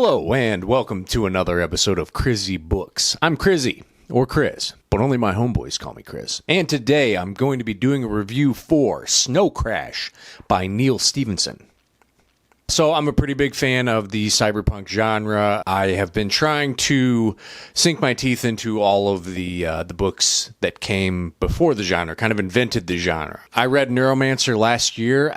Hello and welcome to another episode of Crizzy Books. I'm Crizzy, or Chris, but only my homeboys call me Chris. And today I'm going to be doing a review for Snow Crash by Neal Stephenson. So I'm a pretty big fan of the cyberpunk genre. I have been trying to sink my teeth into all of the books that came before the genre, kind of invented the genre. I read Neuromancer last year,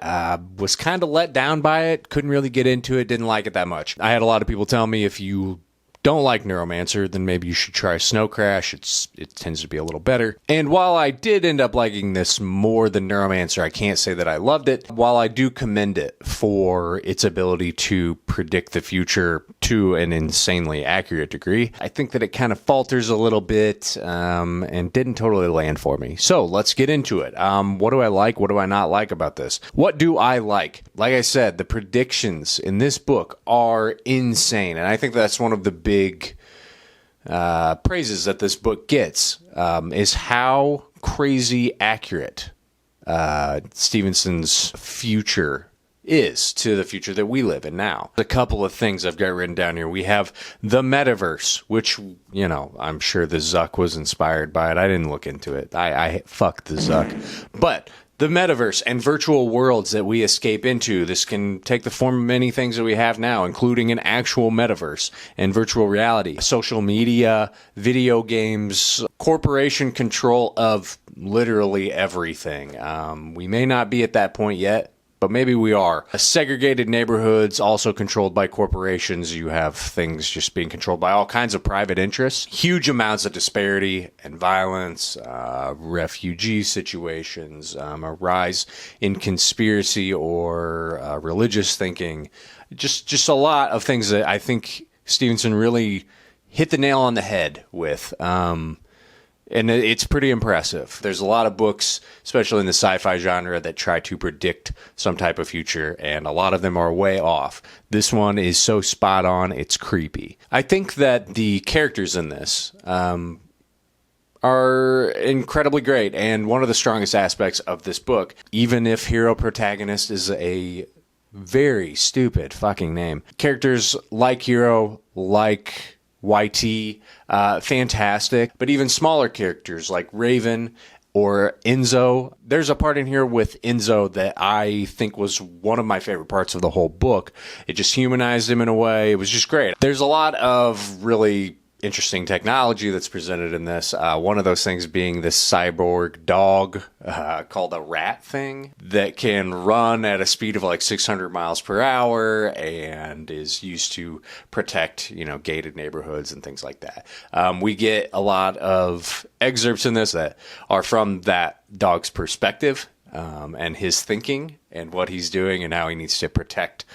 was kind of let down by it, couldn't really get into it, didn't like it that much. I had a lot of people tell me if you don't like Neuromancer, then maybe you should try Snow Crash. It tends to be a little better. And while I did end up liking this more than Neuromancer, I can't say that I loved it. While I do commend it for its ability to predict the future to an insanely accurate degree, I think that it kind of falters a little bit and didn't totally land for me. So let's get into it. What do I like? What do I not like about this? What do I like? Like I said, the predictions in this book are insane. And I think that's one of the big praises that this book gets is how crazy accurate Stevenson's future is to the future that we live in now. A couple of things I've got written down here. We have the Metaverse, which, you know, I'm sure the Zuck was inspired by it. I didn't look into it. I fucked the Zuck. But the Metaverse and virtual worlds that we escape into, this can take the form of many things that we have now, including an actual metaverse and virtual reality, social media, video games, corporation control of literally everything. We may not be at that point yet, but maybe we are. Segregated neighborhoods, also controlled by corporations. You have things just being controlled by all kinds of private interests. Huge amounts of disparity and violence, refugee situations, a rise in conspiracy or religious thinking. Just a lot of things that I think Stephenson really hit the nail on the head with. And it's pretty impressive. There's a lot of books, especially in the sci-fi genre, that try to predict some type of future, and a lot of them are way off. This one is so spot on, it's creepy. I think that the characters in this are incredibly great, and one of the strongest aspects of this book, even if hero protagonist is a very stupid fucking name. Characters like Hero, like YT, fantastic, but even smaller characters like Raven or Enzo. There's a part in here with Enzo that I think was one of my favorite parts of the whole book. It just humanized him in a way. It was just great. There's a lot of really interesting technology that's presented in this. One of those things being this cyborg dog called a rat thing that can run at a speed of like 600 miles per hour and is used to protect, you know, gated neighborhoods and things like that. We get a lot of excerpts in this that are from that dog's perspective and his thinking and what he's doing and how he needs to protect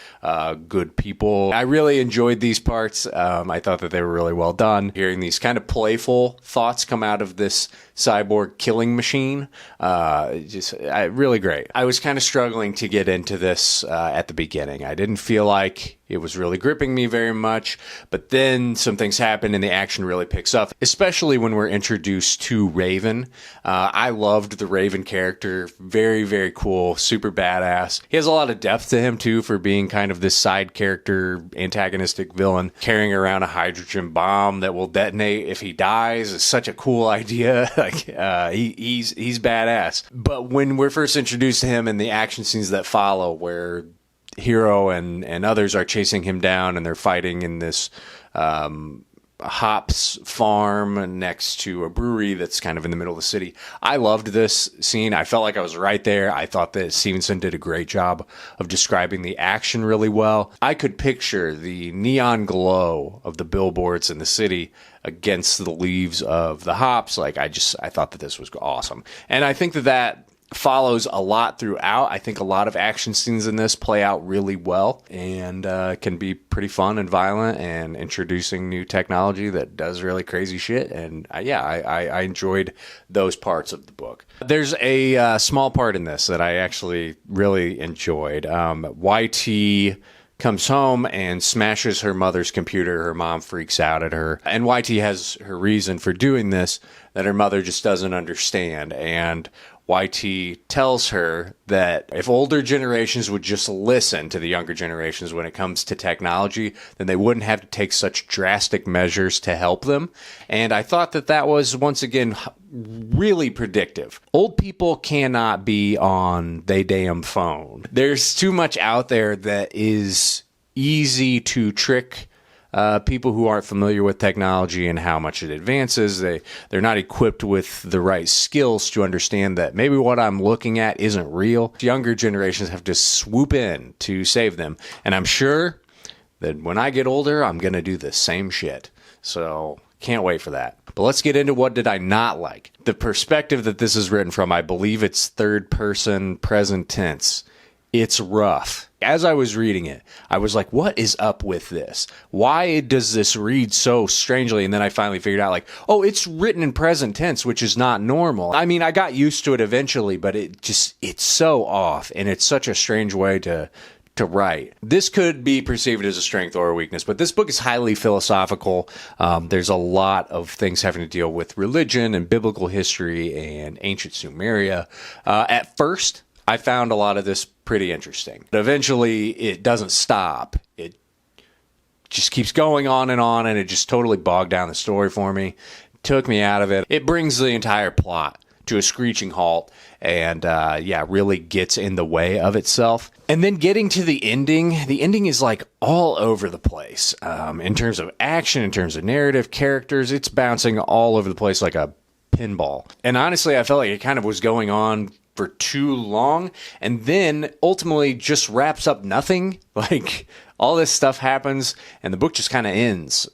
good people. I really enjoyed these parts. I thought that they were really well done. Hearing these kind of playful thoughts come out of this cyborg killing machine, really great. I was kind of struggling to get into this at the beginning. I didn't feel like it was really gripping me very much, but then some things happen and the action really picks up, especially when we're introduced to Raven. I loved the Raven character. Very, very cool, super badass. He has a lot of depth to him, too, for being kind of this side character, antagonistic villain. Carrying around a hydrogen bomb that will detonate if he dies is such a cool idea. He's badass. But when we're first introduced to him in the action scenes that follow, where Hero and others are chasing him down and they're fighting in this hops farm next to a brewery that's kind of in the middle of the city. I loved this scene. I felt like I was right there. I thought that Stephenson did a great job of describing the action really well. I could picture the neon glow of the billboards in the city against the leaves of the hops. I thought that this was awesome. And I think that follows a lot throughout. I think a lot of action scenes in this play out really well and can be pretty fun and violent and introducing new technology that does really crazy shit. And I enjoyed those parts of the book. There's a small part in this that I actually really enjoyed. YT comes home and smashes her mother's computer. Her mom freaks out at her. And YT has her reason for doing this. that her mother just doesn't understand. And YT tells her that if older generations would just listen to the younger generations when it comes to technology, then they wouldn't have to take such drastic measures to help them. And I thought that that was, once again, really predictive. Old people cannot be on they damn phone. There's too much out there that is easy to trick people who aren't familiar with technology and how much it advances. They're not equipped with the right skills to understand that maybe what I'm looking at isn't real. Younger generations have to swoop in to save them. And I'm sure that when I get older, I'm going to do the same shit. So can't wait for that. But let's get into what did I not like. The perspective that this is written from, I believe it's third person present tense. It's rough. As I was reading it, I was like, what is up with this? Why does this read so strangely? And then I finally figured out, like, oh, it's written in present tense, which is not normal. I mean, I got used to it eventually, but it's so off, and it's such a strange way to write. This could be perceived as a strength or a weakness, but this book is highly philosophical. There's a lot of things having to deal with religion and biblical history and ancient Sumeria. At first, I found a lot of this pretty interesting. But eventually, it doesn't stop. It just keeps going on, and it just totally bogged down the story for me. Took me out of it. It brings the entire plot to a screeching halt and, really gets in the way of itself. And then getting to the ending is like all over the place. In terms of action, in terms of narrative, characters, it's bouncing all over the place like a pinball. And honestly, I felt like it kind of was going on for too long, and then ultimately just wraps up nothing. Like, all this stuff happens and the book just kind of ends,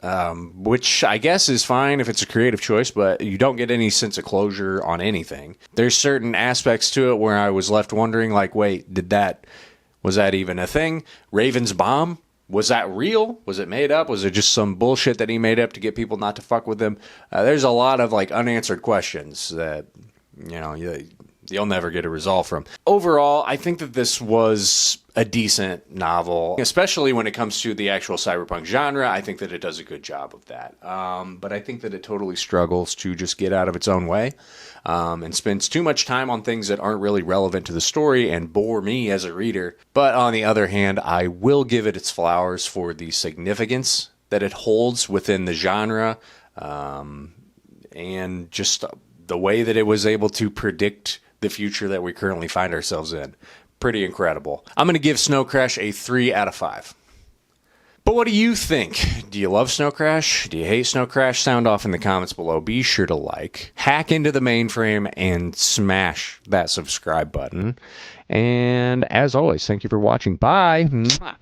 which I guess is fine if it's a creative choice, but you don't get any sense of closure on anything. There's certain aspects to it where I was left wondering, like, wait, was that even a thing? Raven's bomb? Was that real? Was it made up? Was it just some bullshit that he made up to get people not to fuck with him? There's a lot of, like, unanswered questions that, you'll never get a resolve from. Overall, I think that this was a decent novel, especially when it comes to the actual cyberpunk genre. I think that it does a good job of that. But I think that it totally struggles to just get out of its own way and spends too much time on things that aren't really relevant to the story and bore me as a reader. But on the other hand, I will give it its flowers for the significance that it holds within the genre and just the way that it was able to predict the future that we currently find ourselves in. Pretty incredible. I'm going to give Snow Crash a 3 out of 5. But what do you think? Do you love Snow Crash? Do you hate Snow Crash? Sound off in the comments below. Be sure to hack into the mainframe, and smash that subscribe button. And as always, thank you for watching. Bye. Mwah.